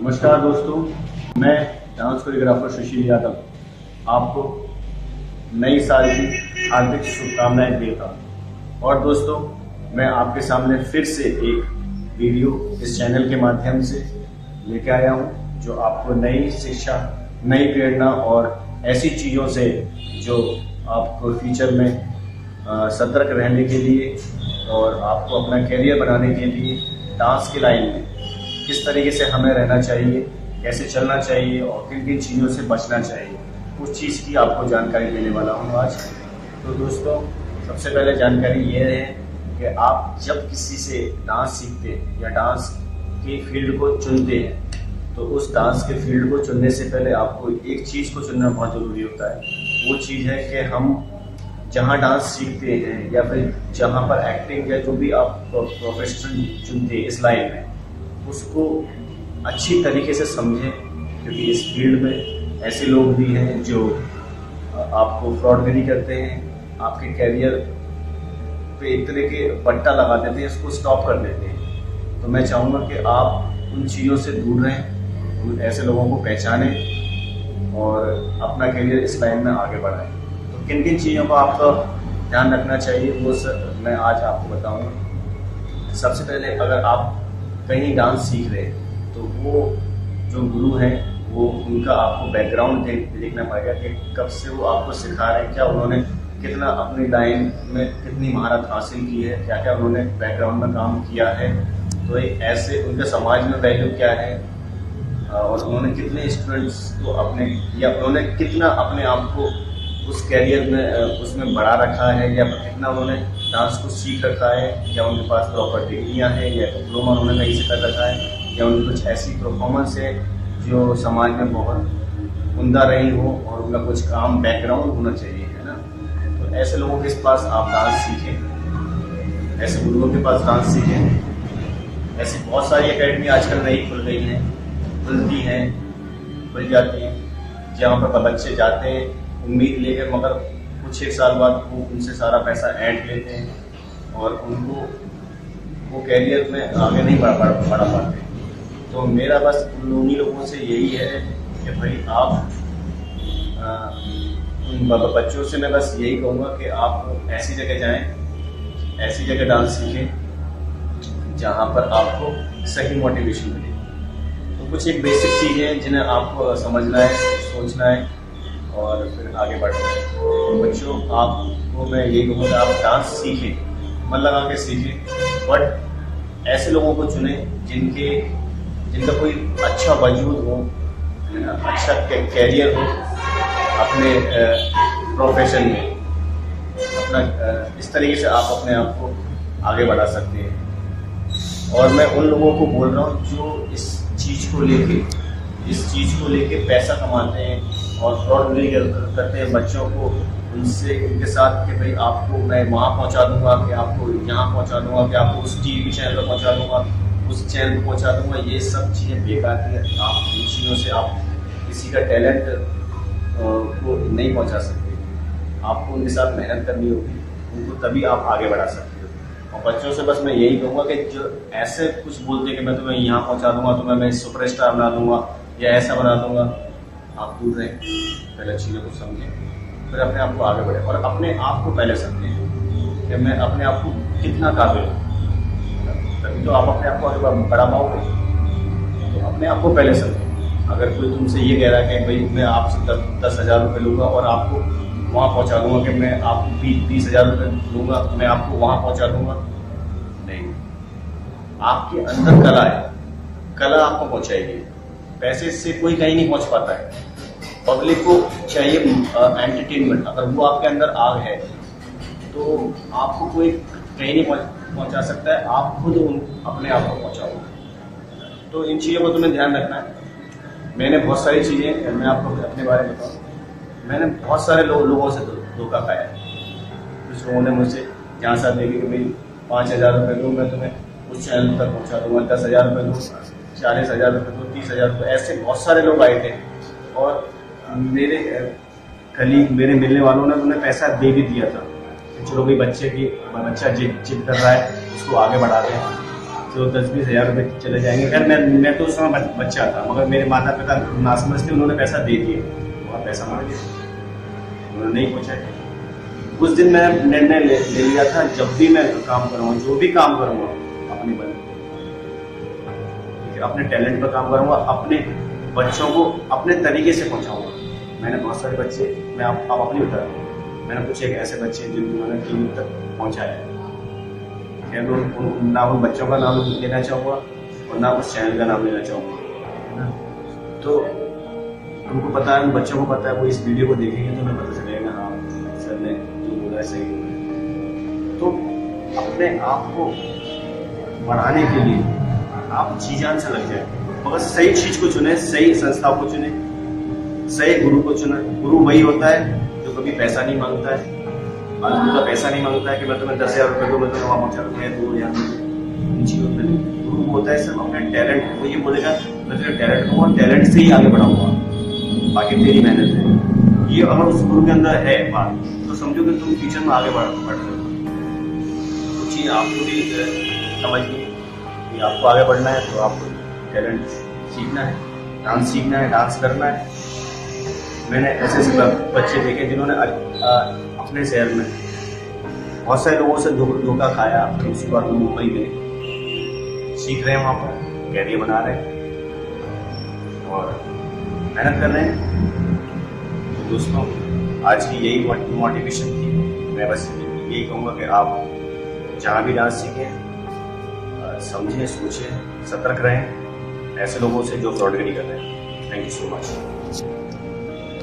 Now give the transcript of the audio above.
नमस्कार दोस्तों, मैं डांस कोरियोग्राफर सुशील यादव आपको नई साल की हार्दिक शुभकामनाएं देता हूँ। और दोस्तों, मैं आपके सामने फिर से एक वीडियो इस चैनल के माध्यम से लेके आया हूँ जो आपको नई शिक्षा, नई प्रेरणा और ऐसी चीज़ों से जो आपको फ्यूचर में सतर्क रहने के लिए और आपको अपना करियर बनाने के लिए डांस की लाइन में किस तरीके से हमें रहना चाहिए, कैसे चलना चाहिए और किन किन चीज़ों से बचना चाहिए, उस चीज़ की आपको जानकारी देने वाला हूँ आज। तो दोस्तों, सबसे पहले जानकारी ये है कि आप जब किसी से डांस सीखते हैं या डांस के फील्ड को चुनते हैं तो उस डांस के फील्ड को चुनने से पहले आपको एक चीज़ को चुनना बहुत ज़रूरी होता है। वो चीज़ है कि हम जहाँ डांस सीखते हैं या फिर जहाँ पर एक्टिंग या जो भी आप प्रोफेशन चुनते हैं इस लाइन में, उसको अच्छी तरीके से समझें, क्योंकि इस फील्ड में ऐसे लोग भी हैं जो आपको फ्रॉडगिरी करते हैं, आपके कैरियर पे एक तरह के पट्टा लगा देते हैं, इसको स्टॉप कर देते हैं। तो मैं चाहूँगा कि आप उन चीज़ों से दूर रहें, उन ऐसे लोगों को पहचानें और अपना करियर इस लाइन में आगे बढ़ाएं। तो किन किन चीज़ों का आपको ध्यान रखना चाहिए वो मैं आज आपको बताऊँगा। सबसे पहले, अगर आप कहीं डांस सीख रहे हैं तो वो जो गुरु हैं वो उनका आपको बैकग्राउंड देखना पड़ेगा कि कब से वो आपको सिखा रहे हैं, क्या उन्होंने कितना अपनी लाइन में कितनी महारत हासिल की है, क्या क्या उन्होंने बैकग्राउंड में काम किया है, तो एक ऐसे उनके समाज में वैल्यू क्या है और उन्होंने कितने स्टूडेंट्स को अपने या उन्होंने कितना अपने आप को उस कैरियर में उसमें बढ़ा रखा है या कितना उन्होंने डांस को सीख रखा है, या उनके पास प्रॉपर डिग्रियाँ हैं या डिप्लोमा उन्होंने कहीं से कर रखा है, या उनकी कुछ ऐसी परफॉर्मेंस है जो समाज में बहुत उम्दा रही हो और उनका कुछ काम बैकग्राउंड होना चाहिए, है ना। तो ऐसे लोगों के पास आप डांस सीखें, ऐसे गुरुओं के पास डांस सीखें। ऐसी बहुत सारी एकेडमी आजकल नई खुल गई हैं, खुलती हैं, खुल जाती हैं, जहाँ पर बच्चे जाते हैं उम्मीद लेकर, मगर कुछ एक साल बाद वो उनसे सारा पैसा ऐंठ लेते हैं और उनको वो कैरियर में आगे नहीं बढ़ा पाते। तो मेरा बस उन्हीं लोगों से यही है कि भाई आप उन बच्चों से मैं बस यही कहूँगा कि आप ऐसी जगह जाएं, ऐसी जगह डांस सीखें जहाँ पर आपको सही मोटिवेशन मिले। तो कुछ एक बेसिक चीज़ें हैं जिन्हें आपको समझना है, सोचना है और फिर आगे बढ़ना है। तो बच्चों, आपको मैं यही कहूँगा, आप डांस सीखें, मन लगा के सीखें, बट ऐसे लोगों को चुनें जिनका कोई अच्छा वजूद हो, अच्छा कैरियर हो अपने प्रोफेशन में, अपना इस तरीके से आप अपने आप को आगे बढ़ा सकते हैं। और मैं उन लोगों को बोल रहा हूँ जो इस चीज़ को लेके पैसा कमाते हैं और फ्रॉडगिरी करते हैं बच्चों को, उनके साथ कि भाई आपको मैं वहाँ पहुँचा दूंगा, कि आपको यहाँ पहुँचा दूंगा, कि आपको उस टीवी चैनल पर पहुँचा दूंगा, उस चैनल पर पहुँचा दूंगा, ये सब चीज़ें बेकार हैं। आप इन चीज़ों से आप किसी का टैलेंट को नहीं पहुँचा सकते। आपको उनके साथ मेहनत करनी होगी, उनको तभी आप आगे बढ़ा सकते हो। और बच्चों से बस मैं यही कहूँगा कि जो ऐसे कुछ बोलते हैं कि मैं तुम्हें यहाँ पहुँचा दूंगा, तुम्हें मैं सुपरस्टार बना दूंगा या ऐसा बना दूंगा, आप दूर रहें। पहले चीज़ों को समझें, फिर अपने आप को आगे बढ़ें और अपने आप को पहले समझें कि मैं अपने आप को कितना काबिल हूँ, तभी तो आप अपने आप को आगे बढ़ा पाओगे। तो अपने आप को पहले समझें। अगर कोई तुमसे ये कह रहा है कि भाई मैं आपसे 10,000 रुपये लूँगा और आपको वहाँ पहुँचा दूँगा, कि मैं आपको 20,000 रुपये लूँगा, मैं आपको वहाँ पहुँचा दूँगा, नहीं। आपके अंदर कला है, कला आपको पहुँचाएगी। पैसे से कोई कहीं नहीं पहुँच पाता है। पब्लिक को चाहिए एंटरटेनमेंट। अगर वो आपके अंदर आग है तो आपको कोई कहीं नहीं पहुँचा सकता है, आप खुद अपने आप को पहुँचाओगे। तो इन चीज़ों को तुम्हें ध्यान रखना है। मैंने बहुत सारी चीज़ें, मैं आपको अपने बारे में बताऊँ, मैंने बहुत सारे लोगों से धोखा खाया है। कुछ लोगों ने मुझसे जहाँ साथ देखे कि भाई 5,000 रुपये दूँ, मैं तुम्हें उस चैनल तक पहुँचा दूँगा, 10,000 रुपये दूँ, 40,000 रुपये दूँ, 30,000 रुपये, ऐसे बहुत सारे लोग आए थे। और मेरे कलीग, मेरे मिलने वालों ने उन्हें पैसा दे भी दिया था। चलो भाई बच्चा जिद कर रहा है, उसको आगे बढ़ाते हैं। तो 10-20 हज़ार रुपये चले जाएंगे। खैर मैं तो उस समय बच्चा था, मगर मेरे माता पिता ना समझते उन्होंने पैसा दे दिया, और पैसा मांग लिया, उन्होंने नहीं पूछा। उस दिन मैं निर्णय ले लिया था, जब भी मैं काम करूँगा, जो भी काम करूँगा अपने बल, अपने टैलेंट पर काम करूँगा, अपने बच्चों को अपने तरीके से पहुँचाऊँगा। मैंने बहुत सारे बच्चे, मैं आप अपनी बता रहा हूँ, मैंने कुछ एक ऐसे बच्चे जिन्होंने टीवी तक पहुँचाया है। ना उन बच्चों का नाम लेना चाहूँगा और ना उस चैनल का नाम लेना चाहूँगा, तो उनको पता है, उन बच्चों को पता है, वो इस वीडियो को देखेंगे तो उन्हें पता चलेगा हाँ सर ने जो बोला है सही है। तो अपने आप को बढ़ाने के लिए आप जी जान से लग जाए, मगर सही चीज़ को चुने, सही संस्था को चुने, सही गुरु को चुने। गुरु वही होता है जो कभी पैसा नहीं मांगता है, फालतू का पैसा नहीं मांगता है कि मैं तुम्हें 10,000 रुपये दूँ, मैं तुम्हें वहाँ पहुँचा दूँ, 2,000 चीज़ों में नहीं। गुरु होता है सिर्फ अपने टैलेंट, वो ये बोलेगा मैं तेरे टैलेंट को और टैलेंट से ही आगे बढ़ाऊंगा, बाकी तेरी मेहनत है। ये अगर उस गुरु के अंदर है बात, तो समझो कि तुम फ्यूचर में आगे बढ़ रहे हो। कुछ चीज़ आपको भी समझनी है कि आपको आगे बढ़ना है, तो आपको टैलेंट सीखना है, डांस सीखना है, डांस करना है। मैंने ऐसे बच्चे देखे जिन्होंने अपने शहर में बहुत सारे लोगों से धोखा खाया, फिर उसके बाद मुंबई गए, सीख रहे हैं, वहाँ पर कैरियर बना रहे हैं और मेहनत कर रहे हैं। तो दोस्तों, आज की यही मोटिवेशन थी। मैं बस यही कहूँगा कि आप जहाँ भी डांस सीखें, समझें, सोचें, सतर्क रहें ऐसे लोगों से जो फ्रॉडगिरी कर रहे हैं। Thank you so much.